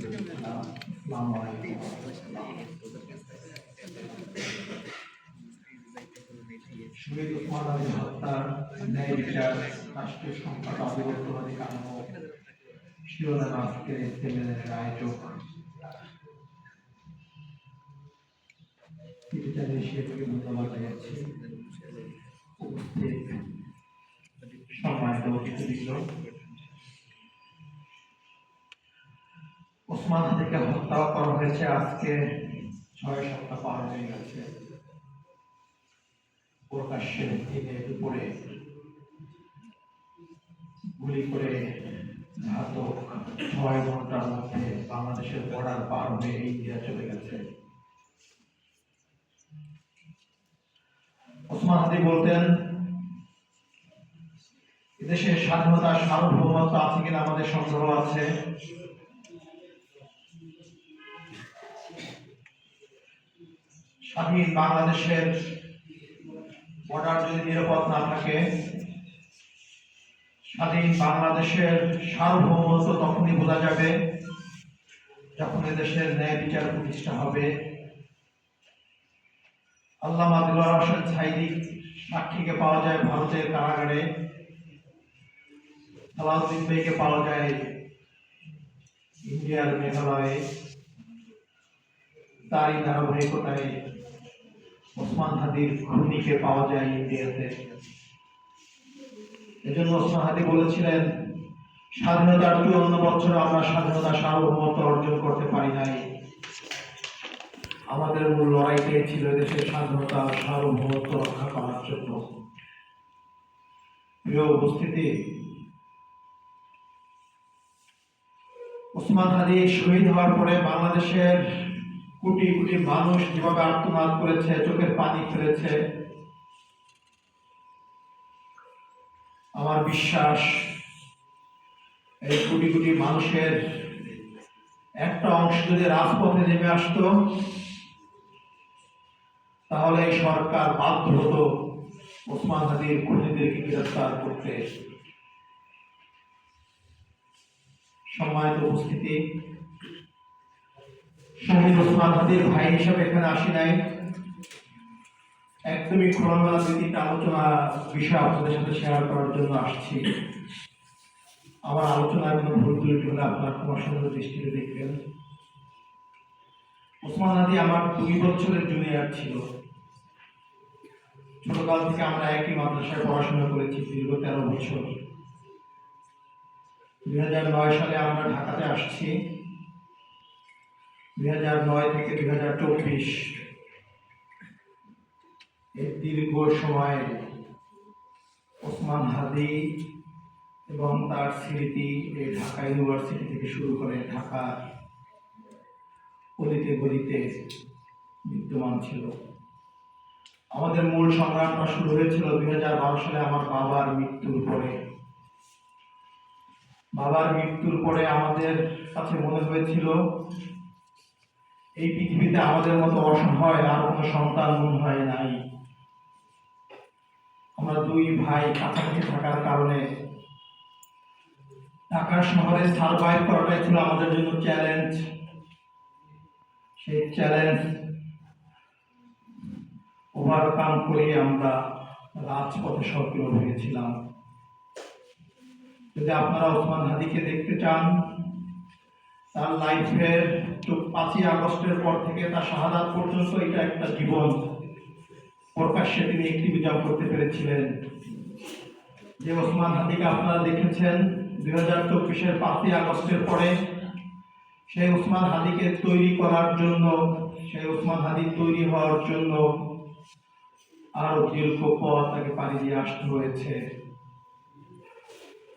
শহীদ ওসমান আলী হত্যার ন্যায় বিচার রাষ্ট্রীয় সংকট অবলম্বনে কাম্য শিরোনাম আজকের ইজতেমার আয়োজক ধন্যবাদ জানাচ্ছি। উপস্থিত সম্মানিত অতিথিবৃন্দ, ওসমান হাদিকে হত্যা করা হয়েছে আজকে 6 সপ্তাহ পার হয়ে গেছে। প্রকাশ্যে দিনে দুপুরে গুলি করে ঘাতক 6 ঘন্টার মধ্যে বাংলাদেশের বর্ডার পার হয়ে ইন্ডিয়া চলে গেছে। ওসমান হাদি বলতেন, এদেশের স্বাধীনতা সার্বভৌমত্ব আছে কিনা আমাদের সন্দেহ আছে। স্বাধীন বাংলাদেশের বর্ডার যদি নিরাপদ না থাকে, স্বাধীন বাংলাদেশের সার্বভৌমত্ব তখনই বোঝা যাবে যখন এদেশের ন্যায় বিচার প্রতিষ্ঠা হবে। আল্লামা দিলওয়ার হোসেন সাঈদী সাক্ষীকে পাওয়া যায় ভারতের কারাগারে, সালাউদ্দিন বেগকে পাওয়া যায় ইন্ডিয়ার মেঘালয়ে। তারই ধারাবাহিকতায় ওসমান হাদির খুনিকে পাওয়া যায় ইন্ডিয়াতে। এজন্য ওসমান হাদি বলেছিলেন, স্বাধীনতার 54 বছরে আমরা স্বাধীনতা সার্বভৌমত্ব অর্জন করতে পারি নাই। আমাদের মূল লড়াইটাই ছিল দেশের স্বাধীনতা সার্বভৌমত্ব রক্ষা করার জন্য। প্রিয় উপস্থিতি, ওসমান হাদি শহীদ হওয়ার পরে বাংলাদেশের কোটি কোটি মানুষ যেভাবে আর্তনাদ করেছে, চোখের পানি ফেলেছে, আমার বিশ্বাস এই কোটি কোটি মানুষের একটা অংশ যদি রাজপথে নেমে আসতো, তাহলে এই সরকার বাধ্য হতো ওসমান হাদির খুনিদেরকে গ্রেফতার করতে। সম্মানিত উপস্থিতি, শহীদ ওসমান হাদির ভাই হিসাবে এখানে আসি নাই, একদমই খোলামেলা দুই-তিনটা আলোচনা বিষয় আপনাদের সাথে শেয়ার করার জন্য আসছি। আমার আলোচনায় কোনো ভুল ত্রুটি হলে আপনার ক্ষমা সুন্দর দৃষ্টিতে দেখবেন। ওসমান হাদি আমার 2 বছরের জুনিয়র ছিল। ছোটকাল থেকে আমরা একই মাদ্রাসায় পড়াশোনা করেছি দীর্ঘ 13 বছর। 2009 সালে আমরা ঢাকাতে আসছি। 2009 থেকে 2024 এই দীর্ঘ সময় ওসমান হাদি এবং তার স্মৃতি এই ঢাকা ইউনিভার্সিটি থেকে শুরু করে ঢাকার অলিতে গলিতে বিদ্যমান ছিল। আমাদের মূল সংগ্রামটা শুরু হয়েছিল 2012 সালে আমার বাবার মৃত্যুর পরে। বাবার মৃত্যুর পরে আমাদের কাছে মনে হয়েছিল এই পৃথিবীতে আমাদের মতো অসহায় আর কোনো সন্তান মনে হয় নাই। আমরা 2 ভাই কাছাকাছি থাকার কারণে ঢাকা শহরে সার্ভাইভ করাটাই ছিল আমাদের জন্য চ্যালেঞ্জ। সেই চ্যালেঞ্জ ওভারকাম করে আমরা রাজপথে সক্রিয় হয়েছিলাম। যদি আপনারা ওসমান হাদিকে দেখতে চান, তার লাইফের 5ই আগস্টের পর থেকে তার শাহাদাত পর্যন্ত এটা একটা জীবন। প্রকাশ্যে তিনি অ্যাক্টিভিজম করতে পেরেছিলেন। যে ওসমান হাদিকে আপনারা দেখেছেন 2024-এর 5ই আগস্টের পরে, সেই ওসমান হাদিকে তৈরি করার জন্য, সেই ওসমান হাদি তৈরি হওয়ার জন্য আরো দীর্ঘ পথ তাকে পাড়ি দিয়ে আসতে হয়েছে।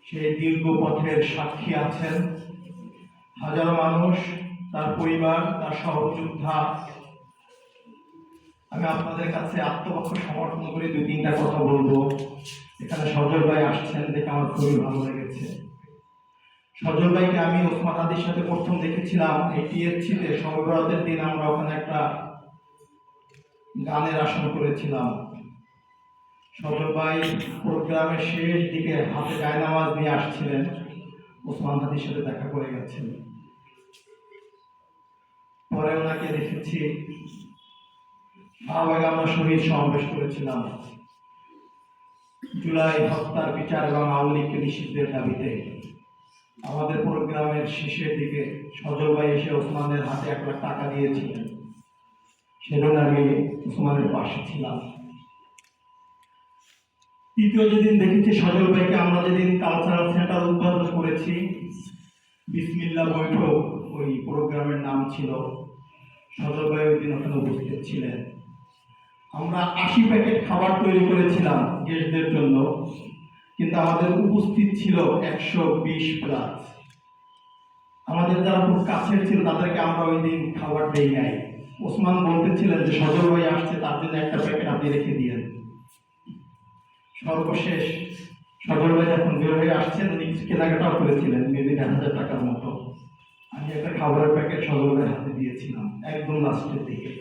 সেই দীর্ঘ পথের সাক্ষী আছেন হাজারো মানুষ, তার পরিবার, তার সহযোদ্ধা। আমি আপনাদের কাছে আত্মপক্ষ সমর্থন করে 2-3টা কথা বলবো। এখানে সজল ভাই আসছেন দেখে আমার খুবই ভালো লেগেছে। সজল ভাইকে আমি ওসমান হাদির সাথে প্রথম দেখেছিলাম এই টিএসসিতে শবে বরাতের দিন। আমরা ওখানে একটা গানের আসর করেছিলাম। সজল ভাই প্রোগ্রামের শেষ দিকে হাতে জায়নামাজ নিয়ে আসছিলেন, ওসমান হাদির সাথে দেখা করে গেছেন। পরে ওনাকে দেখেছি শাহবাগে আমরা শহীদ সমাবেশ করেছিলাম জুলাই হত্যার বিচার এবং আওয়ামী লীগকে নিষিদ্ধের দাবিতে। আমাদের প্রোগ্রামের শেষের দিকে সজল ভাই এসে ওসমানের হাতে 1 লাখ টাকা দিয়েছিলেন, সেদিন আমি ওসমানের পাশে ছিলাম। তৃতীয় যেদিন দেখেছি সজল ভাইকে, আমরা যেদিন কালচারাল সেন্টার উদ্বোধন করেছি, বিসমিল্লাহ বৈঠক ওই প্রোগ্রামের নাম ছিল, সজল ভাই ওই দিন ওখানে উপস্থিত ছিলেন। আমরা 80 প্যাকেট খাবার তৈরি করেছিলাম গেস্টদের জন্য, কিন্তু আমাদের উপস্থিত ছিল 120+। আমাদের যারা খুব কাছের ছিল তাদেরকে আমরা ওই দিন খাবার দেই নাই। ওসমান বলতেছিলেন যে সজল ভাই আসছে, তার জন্য 1টা প্যাকেট আপনি রেখে দিয়েন। সর্বশেষ সজল ভাই যখন বের হয়ে আসছেন, উনি কিছু কেনাকাটাও করেছিলেন মেবি 1000 টাকার মতো। আমি একটা খাবারের প্যাকেট সজল ভাইয়ের হাতে দিয়েছিলাম একদম লাস্টের দিকে।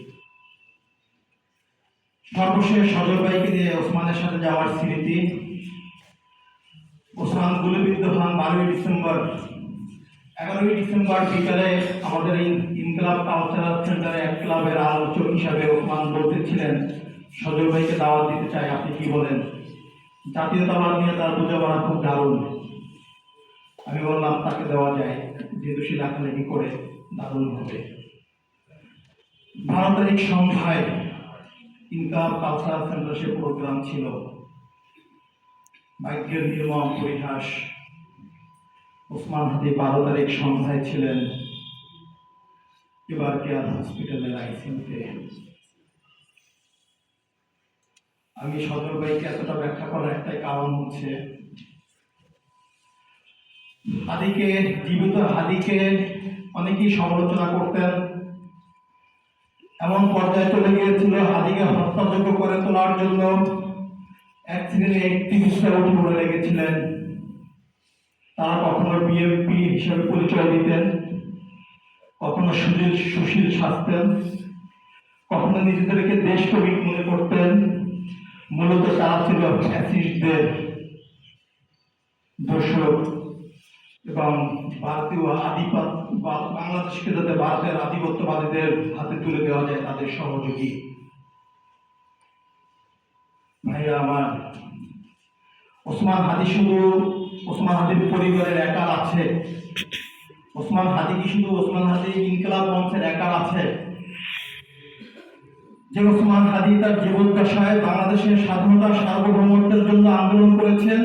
সর্বশেষ সজল ভাইকে নিয়ে ওসমানের সাথে যাওয়ার স্মৃতি। ওসমান গুলিবিদ্ধ হন 12ই ডিসেম্বর। 11ই ডিসেম্বর বিকালে আমাদের এই ইনকলাব কালচারাল সেন্টারে এক ক্লাবের আলোচক হিসাবে ওসমান বলতেছিলেন সজল ভাইকে দাওয়াত দিতে চাই, আপনি কি বলেন? জাতীয়তাবাদ নিয়ে তার বোঝাপড়া খুব দারুণ। আমি বললাম তাকে দেওয়া যায়, যেহেতু সে লেখালেখি করে দারুণ হবে। 12 তারিখ সন্ধ্যায় ইনকলাব কালচারাল সেন্টার সে প্রোগ্রাম ছিল। ভাগ্যের নির্মম পরিহাস, ওসমান হাদি 12 তারিখ সন্ধ্যায় ছিলেন এবার কেয়ার হসপিটালের আইসিইউতে। আমি সজল ভাইকে এতটা ব্যাখ্যা করার একটাই কারণ হচ্ছে, হাদিকে অনেকেই সমালোচনা করতেন। এমন পর্যায়ে চলে গিয়েছিল হাদিকে হত্যাযোগ্য করে তোলার জন্য এক শ্রেণীর অ্যাক্টিভিস্টরা উঠে পড়ে লেগেছিলেন। তারা কখনো বিএনপি হিসেবে পরিচয় দিতেন, কখনো সুশীল সাজতেন, কখনো নিজেদেরকে দেশপ্রেমিক মনে করতেন। মূলত তারা ছিল ফ্যাসিস্টদের দোসর এবং ভারতীয় বাংলাদেশকে যাতে ভারতের আধিপত্যবাদীদের হাতে তুলে দেওয়া যায় তাদের সহযোগী। ভাইরা আমার, ওসমান হাদির পরিবারের একার আছে? ওসমান হাদি কি শুধু ওসমান হাদি ইনকলাব মঞ্চের একার আছে? যে ওসমান হাদি তার জীবদ্দশায় বাংলাদেশের স্বাধীনতা সার্বভৌমত্বের জন্য আন্দোলন করেছেন,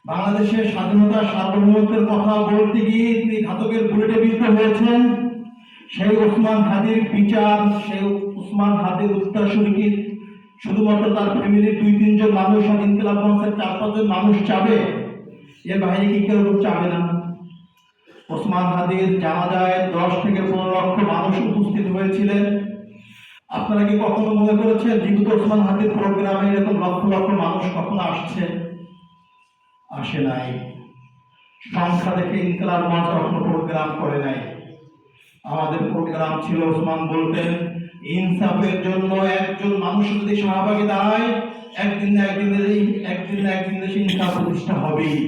বাংলাদেশের স্বাধীনতা সার্বভৌমত্বের কথা বলতে গিয়ে তিনি ঘাতকের বুলেটে বিদ্ধ হয়েছেন, সেই ওসমান হাদির বিচার, সেই ওসমান হাদির উত্তরসূরি শুধুমাত্র তার ফ্যামিলির 2-3 জন মানুষ আর ইনকলাব মঞ্চের 4-5 জন মানুষ চাবে? এর বাইরে কি কেউ চাবে না? ওসমান হাদির জানাজায় 10 থেকে 15 লক্ষ মানুষ উপস্থিত হয়েছিলেন। আপনারা কি কখনো মনে করেছেন জীবিত ওসমান হাদির প্রোগ্রামে এরকম লক্ষ লক্ষ মানুষ কখনো আসছে? আসে নাই। সংখ্যা দেখে ইনকলাব মঞ্চ কখনো প্রোগ্রাম করে নাই। আমাদের প্রোগ্রাম ছিল, ওসমান বলতেন, ইনসাফের জন্য একজন মানুষ যদি শাহবাগে দাঁড়ায়, একদিন না একদিন ইনসাফ প্রতিষ্ঠা হবেই।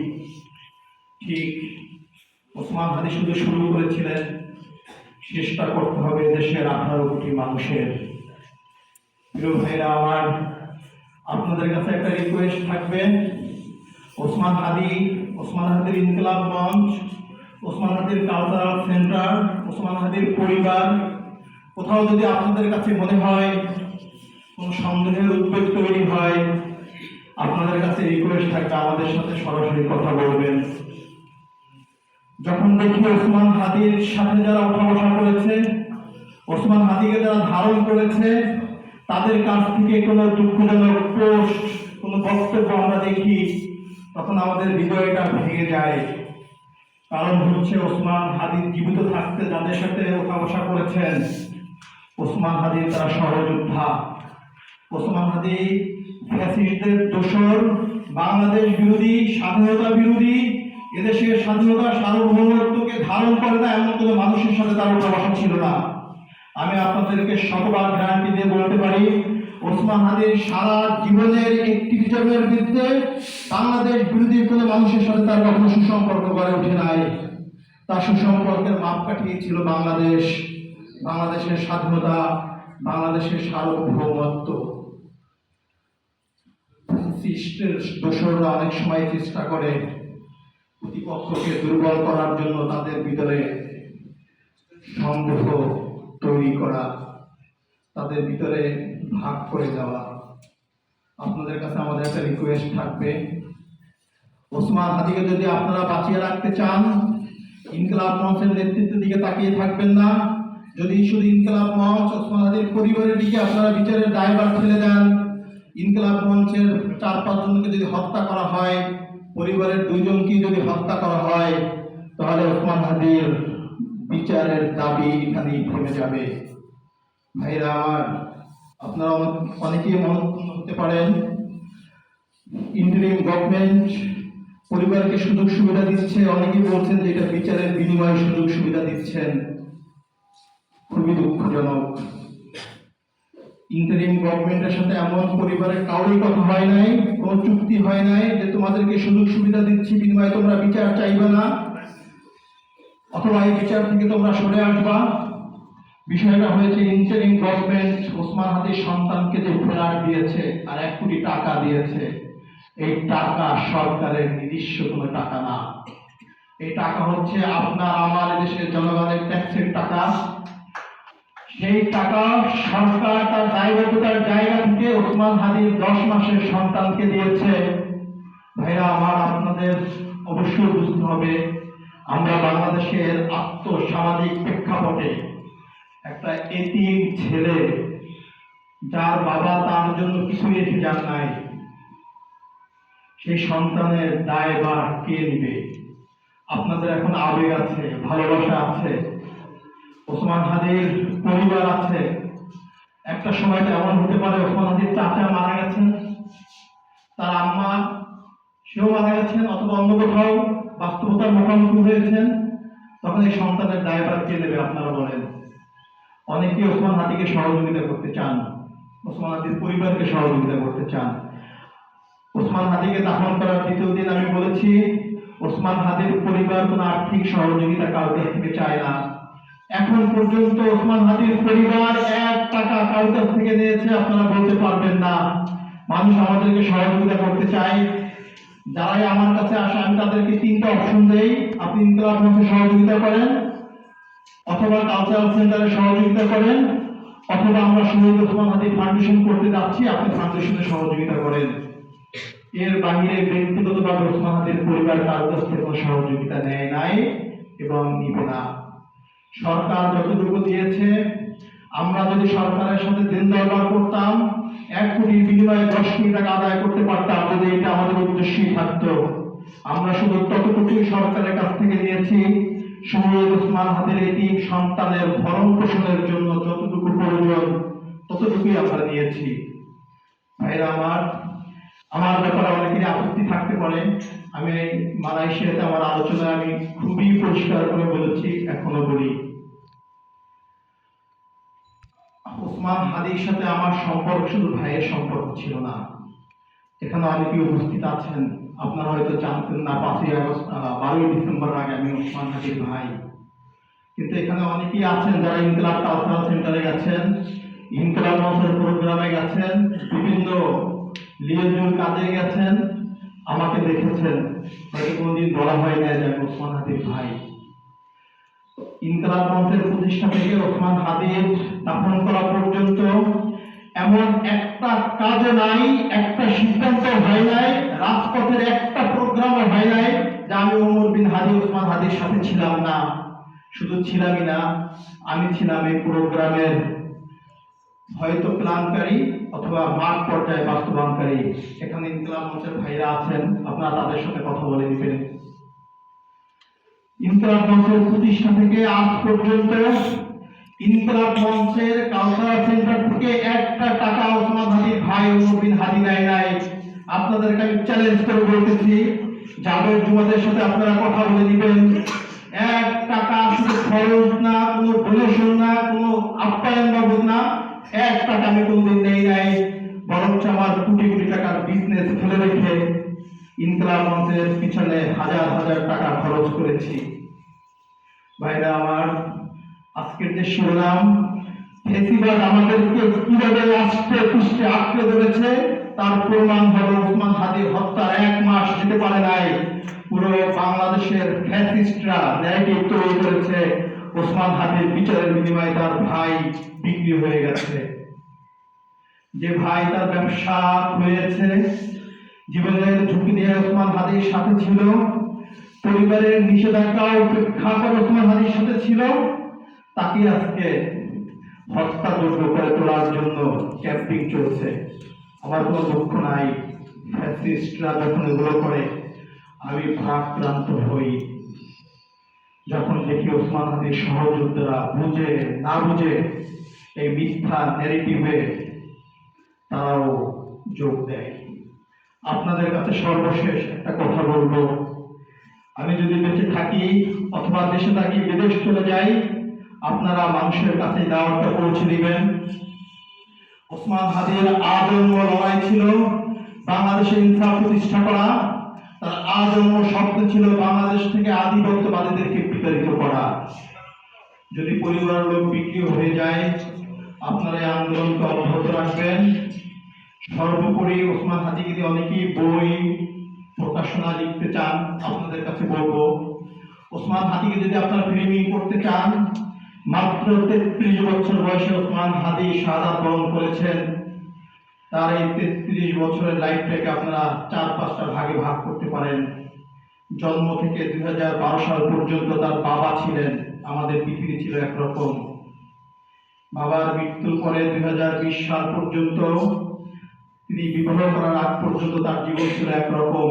ঠিক ওসমান হাদি শুধু শুরু করেছিলেন, চেষ্টা করতে হবে দেশের 18 কোটি মানুষের। প্রিয় ভাইরা আমার, আপনাদের কাছে একটা রিকোয়েস্ট থাকবে, ওসমান হাদির ইনকলাব মঞ্চ, ওসমান হাদির কালচারাল সেন্টার, ওসমান হাদির পরিবার, কোথাও যদি আপনাদের কাছে মনে হয় কোন সন্দেহের উদ্বেগ তৈরি হয়, আপনাদের কাছে রিকোয়েস্ট থাকবে আমাদের সাথে সরাসরি কথা বলবেন। যখন দেখি ওসমান হাদির সাথে যারা ওঠা বসা করেছে, ওসমান হাদিকে যারা ধারণ করেছে, তাদের কাছ থেকে কোনো দুঃখজনক পোস্ট, কোনো বক্তব্য আমরা দেখি, তখন আমাদের হৃদয়টা ভেঙে যায়। কারণ হচ্ছে ওসমান হাদি জীবিত থাকতে যাদের সাথে ওঠা বসা করেছেন, ওসমান হাদি তারা সহযোদ্ধা। ওসমান হাদি ফ্যাসিস্টদের দোসর, বাংলাদেশ বিরোধী, স্বাধীনতা বিরোধী, এদেশের স্বাধীনতা সার্বভৌমত্বকে ধারণ করে না এমন কোনো মানুষের সাথে তার ওঠা বসা ছিল না। আমি আপনাদেরকে শতবার গ্যারান্টি দিয়ে বলতে পারি, ওসমান হাদির সারা জীবনের অ্যাক্টিভিজমের বিরুদ্ধে বাংলাদেশ বিরোধী কোনো মানুষের সাথে তার কখনো সুসম্পর্ক গড়ে ওঠে নাই। তার সুসম্পর্কের মাপকাঠি ছিল বাংলাদেশ। বাংলাদেশের স্বাধীনতা, বাংলাদেশের সার্বভৌমত্ব। সৃষ্টির দোসররা অনেক সময় চেষ্টা করে প্রতিপক্ষকে দুর্বল করার জন্য তাদের ভিতরে সম্ভব তৈরি করা, তাদের ভিতরে ভাগ করে দেওয়া। আপনাদের কাছে আমাদের একটা রিকোয়েস্ট থাকবে, ওসমান হাদিকে যদি আপনারা বাঁচিয়ে রাখতে চান, ইনকিলাব মঞ্চের নেতৃত্বের দিকে তাকিয়ে থাকবেন না। যদি শুধু ইনকিলাব মঞ্চ, ওসমান হাদির পরিবারের দিকে আপনারা বিচারের দায়ভার ঠেলে দেন, ইনকিলাব মঞ্চের 4-5 জনকে যদি হত্যা করা হয়, পরিবারের 2 জনকে যদি হত্যা করা হয়, তাহলে ওসমান হাদির বিচারের দাবি এখানেই থেমে যাবে। ভাইরা আমার, আপনারা অনেকেই মনে হতে পারেন ইন্টারিম গভর্নমেন্ট পরিবারকে সুযোগ সুবিধা দিচ্ছে, অনেকেই বলছেন যে এটা বিচারের বিনিময়ে সুযোগ সুবিধা দিচ্ছেন। খুবই দুঃখজনক। ইন্টারিম গভর্নমেন্টের সাথে এমন পরিবারের কাউরই কথা হয় নাই, কোনো চুক্তি হয় নাই যে তোমাদেরকে সুযোগ সুবিধা দিচ্ছি, বিনিময়ে তোমরা বিচার চাইবে না অথবা এই বিচার থেকে তোমরা সরে আসবা। বিষয়টা হয়েছে ইন্টারিম গভর্নমেন্ট ওসমান হাদির সন্তানকে যে ফ্ল্যাট দিয়েছে আর 1 কোটি টাকা দিয়েছে, এই টাকা সরকারের নিজস্ব কোনো টাকা না। এই টাকা হচ্ছে আপনার আমার দেশের জনগণের ট্যাক্সের টাকা। সেই টাকা সরকার তার দায়বদ্ধতার জায়গা থেকে ওসমান হাদির 10 মাসের সন্তানকে দিয়েছে। ভাইরা আমার, আপনাদের অবশ্যই বুঝতে হবে, আমরা বাংলাদেশের আর্থসামাজিক প্রেক্ষাপটে একটা এতিম ছেলে, যার বাবা তার জন্য কিছু রেখে যান নাই, সেই সন্তানের দায়ভার কে নিবে? আপনাদের এখন আবেগ আছে, ভালোবাসা আছে, ওসমান হাদির পরিবার আছে। একটা সময় এমন হতে পারে ওসমান হাদির চাচা মারা গেছেন, তার আম্মা সেও মারা গেছেন, অথবা অন্য কোথাও বাস্তবতার মুখোমুখি হয়েছেন। তখন এই সন্তানের দায়ভার কে নেবে আপনারা বলেন? অনেকে ওসমান হাদিকে সহযোগিতা করতে চান, ওসমান হাদির পরিবারকে সহযোগিতা করতে চান। ওসমান হাদিকে দাফন করার 2য় দিন আমি বলেছি, ওসমান হাদির পরিবার কোনো আর্থিক সহযোগিতা কারোর কাছ থেকে চায় না। এখন পর্যন্ত ওসমান হাদির পরিবার 1 টাকা কারোর কাছ থেকে নিয়েছে আপনারা বলতে পারবেন না। মানুষ আমাদেরকে সহযোগিতা করতে চায়, যারাই আমার কাছে আসে আমি তাদেরকে 3টা অপশন দেই। আপনি ইনকিলাব মঞ্চে সহযোগিতা করেন, অথবা কালচারাল সেন্টারে সহযোগিতা করেন, অথবা আমরা শহীদ ওসমান হাদি ফাউন্ডেশন করতে যাচ্ছি, আপনি ফাউন্ডেশনে সহযোগিতা করেন। এর বাহিরে ব্যক্তিগতভাবে ওসমান হাদির পরিবার কারোর কাছ থেকে কোনো সহযোগিতা নেয় নাই এবং নিবে না। সরকার যতটুকু দিয়েছে, আমরা যদি সরকারের সাথে দিন দরবার করতাম, 1 কোটির বিনিময়ে 10 কোটি টাকা আদায় করতে পারতাম, যদি এটা আমাদের উদ্দেশ্যই থাকতো। আমরা শুধু ততটুকুই সরকারের কাছ থেকে নিয়েছি, শহীদ ওসমান হাদির এতিম সন্তানের ভরণ পোষণের জন্য যতটুকু প্রয়োজন ততটুকুই আমরা নিয়েছি। ভাইরা আমার ব্যাপারে অনেকেরই আপত্তি থাকতে পারে। আমি মালয়েশিয়াতে আমার আলোচনায় আমি খুবই পরিষ্কার করে বলেছি, এখনো বলি, ওসমান হাদির সাথে আমার সম্পর্ক শুধু ভাইয়ের সম্পর্ক ছিল না। এখানে অনেকেই উপস্থিত আছেন, আপনারা হয়তো জানতেন না 5ই আগস্ট 12ই ডিসেম্বর আগে আমি ওসমান হাদির ভাই। কিন্তু এখানে অনেকেই আছেন যারা ইনকিলাব কালচারাল সেন্টারে গেছেন, ইনকিলাব মঞ্চের প্রোগ্রামে গেছেন, বিভিন্ন লিয়াজুর কাজে গেছেন, আমাকে দেখেছেন, হয়তো কোনদিন বলা হয় না যে ওসমান হাদির ভাই। ইনকিলাব মঞ্চের প্রতিষ্ঠা থেকে ওসমান হাদির দাফন করা পর্যন্ত এমন একটা কাজ নাই, একটা সিদ্ধান্ত হয় নাই, রাজপথের একটা প্রোগ্রামও হয় নাই যে আমি ওমর বিন হাদি ওসমান হাদির সাথে ছিলাম না। শুধু ছিলামই না, আমি ছিলাম এই প্রোগ্রামের হয়তো প্ল্যানকারী অথবা মাঠ পর্যায়ে বাস্তবায়নকারী। এখানে ইনকিলাব মঞ্চের ভাইরা আছেন, আপনারা তাদের সাথে কথা বলে নেবেন। ইনকিলাব মঞ্চের প্রতিষ্ঠা থেকে আজ পর্যন্ত ইনকিলাব মঞ্চের কালচারাল সেন্টার থেকে 1টা টাকা ওসমান হাদির ভাই ওমর বিন হাদি নেয় নাই। আপনাদেরকে আমি চ্যালেঞ্জ করে বলতেছি, জাবের জুমাদের সাথে আপনারা কথা বলে নেবেন। 1 টাকা শুধু খরচ না, কোনো ডোনেশন না, কোনো আপ্যায়ন বাবদ না, 1 টাকা আমি কোনদিন নেই নাই, বরঞ্চ আমার কোটি কোটি টাকার বিজনেস ফেলে রেখে ইনকিলাব মঞ্চের পিছনে হাজার হাজার টাকা খরচ করেছি। ভাইরা আমার, আজকের যে শিরোনাম, ফেসিবাদ আমাদেরকে কিভাবে আষ্টে পৃষ্ঠে আঁকড়ে ধরেছে তার প্রমাণ হলো ওসমান হাদির হত্যার 1 মাস যেতে পারে নাই পুরো বাংলাদেশের ফ্যাসিস্টরা ন্যারেটিভ তৈরি করেছে ওসমান হাদির বিচারের বিনিময়ে তার ভাই বিক্রি হয়ে গেছে। যে ভাই তার ব্যবসা হয়েছে, জীবনের ঝুঁকি নিয়ে ওসমান হাদির সাথে ছিল, পরিবারের নিষেধাজ্ঞা উপেক্ষা করে ওসমান হাদির সাথে ছিল, তাকে আজকে হত্যাযোগ্য করে তোলার জন্য ক্যাম্পিং চলছে। আমার কোনো দুঃখ নাই, ফ্যাসিস্টরা যখন এগুলো করে আমি ভারাক্রান্ত হই যখন দেখি ওসমান হাদির সহযোদ্ধারা বুঝে না বুঝে এই মিথ্যা ন্যারেটিভে তারাও যোগ দেয়। আপনাদের কাছে সর্বশেষ একটা কথা বলবো, আমি যদি বেঁচে থাকি অথবা দেশে থাকি, বিদেশ চলে যাই, আপনারা মানুষের কাছে দাওয়াতটা পৌঁছে দিবেন। ওসমান হাদির আজন্ম লড়াই ছিল বাংলাদেশে ইনসাফ প্রতিষ্ঠা করা, তার আজন্ম স্বপ্ন ছিল বাংলাদেশ থেকে আধিপত্যবাদীদেরকে বিতাড়িত করা। যদি পরিবারের লোক বিক্রি হয়ে যায়, আপনারা এই আন্দোলনকে অব্যাহত রাখবেন। সর্বোপরি ওসমান হাদিকে দিয়ে অনেকেই বই প্রকাশনা লিখতে চান, আপনাদের কাছে বলবো ওসমান হাদিকে যদি আপনারা ফ্রেমিং করতে চান, মাত্র 33 বছর বয়সে ওসমান হাদি শাহাদাত বরণ করেছেন। তার এই 33 বছরের লাইফটাকে আপনারা 4-5টা ভাগে ভাগ করতে পারেন। জন্ম থেকে 2012 সাল পর্যন্ত তার বাবা ছিলেন, আমাদের পৃথিবী ছিল একরকম। বাবার মৃত্যুর পরে 2020 সাল পর্যন্ত, তিনি বিবাহ করার আগ পর্যন্ত তার জীবন ছিল একরকম।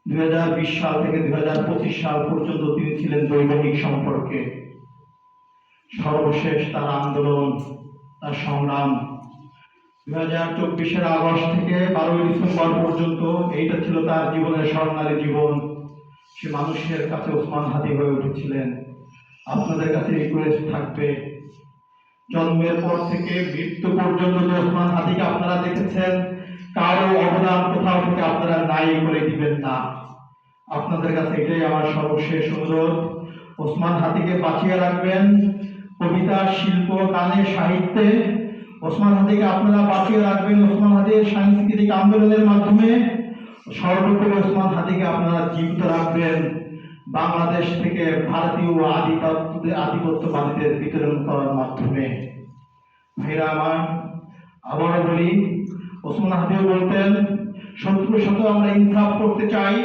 2020 সাল থেকে 2025 সাল পর্যন্ত তিনি ছিলেন বৈবাহিক সম্পর্কে। সর্বশেষ তার আন্দোলন, তার সংগ্রাম 2024-এর আগস্ট থেকে 12ই ডিসেম্বর পর্যন্ত, এইটা ছিল তার জীবনের স্বর্ণালী জীবন। সে মানুষের কাছে ওসমান হাদি হয়ে উঠেছিলেন। আপনাদের কাছে রিকোয়েস্ট থাকবে, জন্মের পর থেকে মৃত্যু পর্যন্ত যে ওসমান হাদিকে আপনারা দেখেছেন, কারো অবদান কোথাও থেকে আপনারা নাই করে দিবেন না। আপনাদের কাছে এটাই আমার সর্বশেষ অনুরোধ, ওসমান হাদিকে বাঁচিয়ে রাখবেন। কবিতা, শিল্প, গানে, সাহিত্যে ওসমান হাদিকে আপনারা বাঁচিয়ে রাখবেন। ওসমান হাদির সাংস্কৃতিক আন্দোলনের মাধ্যমে সর্বোপরি ওসমান হাদিকে আপনারা জীবিত রাখবেন। বাংলাদেশ থেকে ভারতীয় আধিপত্যবাদীদের বিতরণ করার মাধ্যমে। ভাইরা আমার, আবারও বলি, ওসমান হাদিও বলতেন, শত্রুর সাথে আমরা ইনসাফ করতে চাই,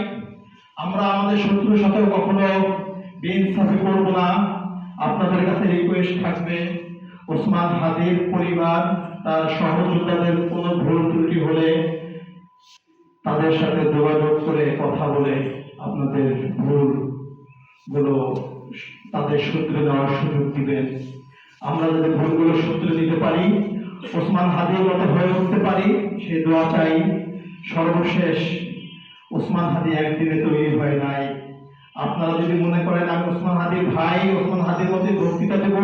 আমরা আমাদের শত্রুর সাথে কখনো বেইনসাফি করব না। আপনাদের কাছে রিকোয়েস্ট থাকবে, ওসমান হাদির পরিবার, তার সহযোদ্ধাদের কোনো ভুল ত্রুটি হলে তাদের সাথে যোগাযোগ করে কথা বলে আপনাদের ভুলগুলো তাদের শুধরে নেওয়ার সুযোগ দিবেন। আমরা যদি ভুলগুলো শুধরে নিতে পারি, ওসমান হাদির মতো হয়ে উঠতে পারি, সে দোয়া চাই। সর্বশেষ, ওসমান হাদি একদিনে তৈরি হয় নাই। আপনারা যদি মনে করেন আমি ওসমান হাদির ভাই, ওসমান হাদির মতো বক্তৃতা দেব,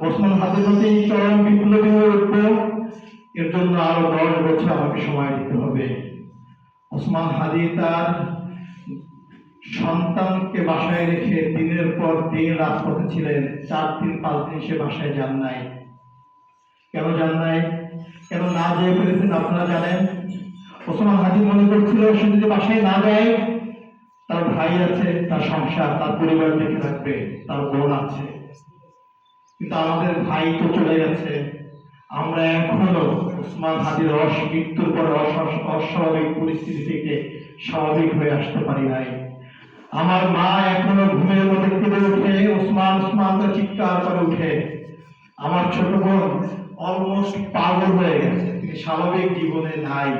ওসমান হাদির মতো চরম বিপ্লবী হয়ে উঠব, এর জন্য আরো 10 বছর আমাকে সময় দিতে হবে। ওসমান হাদি তার সন্তানকে বাসায় রেখে দিনের পর দিন রাজপথে ছিলেন। 4 দিন 5 দিন সে বাসায় যান নাই। কেন যান নাই, কেন না যেয়ে পেরেছেন আপনারা জানেন? ওসমান হাদি মনে করছিল সে যদি বাসায় না যায়, তার ভাই আছে, তার সংসার, তার পরিবার দেখে রাখবে, তার বোন আছে। কিন্তু আমাদের ভাই তো চলে গেছে, আমরা এখনো ওসমান হাদির মৃত্যুর পরে অস্বাভাবিক পরিস্থিতি থেকে স্বাভাবিক হয়ে আসতে পারি নাই। আমার মা এখনো ঘুমের মধ্যে কেঁদে উঠে ওসমান ওসমান করে চিৎকার করে উঠে। আমার ছোট বোন অলমোস্ট পাগল হয়ে গেছে, তিনি স্বাভাবিক জীবনে নাই।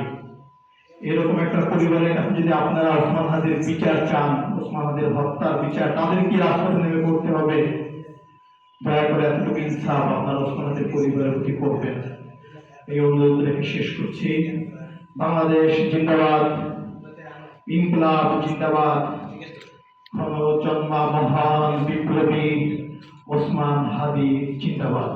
এরকম একটা পরিবারের কাছে যদি আপনারা ওসমান হাদির বিচার চান, ওসমান হাদির হত্যার বিচার তাদের কি রাজপথে নেমে করতে হবে, দয়া করে এতটুকু ইনসাফ আপনারা ওসমান হাদির পরিবারের প্রতি করবেন। এই অনুরোধ রেখে শেষ করছি। বাংলাদেশ জিন্দাবাদ, ইনকলাব জিন্দাবাদ, জন্মা মহান বিপ্লবী ওসমান হাদি জিন্দাবাদ।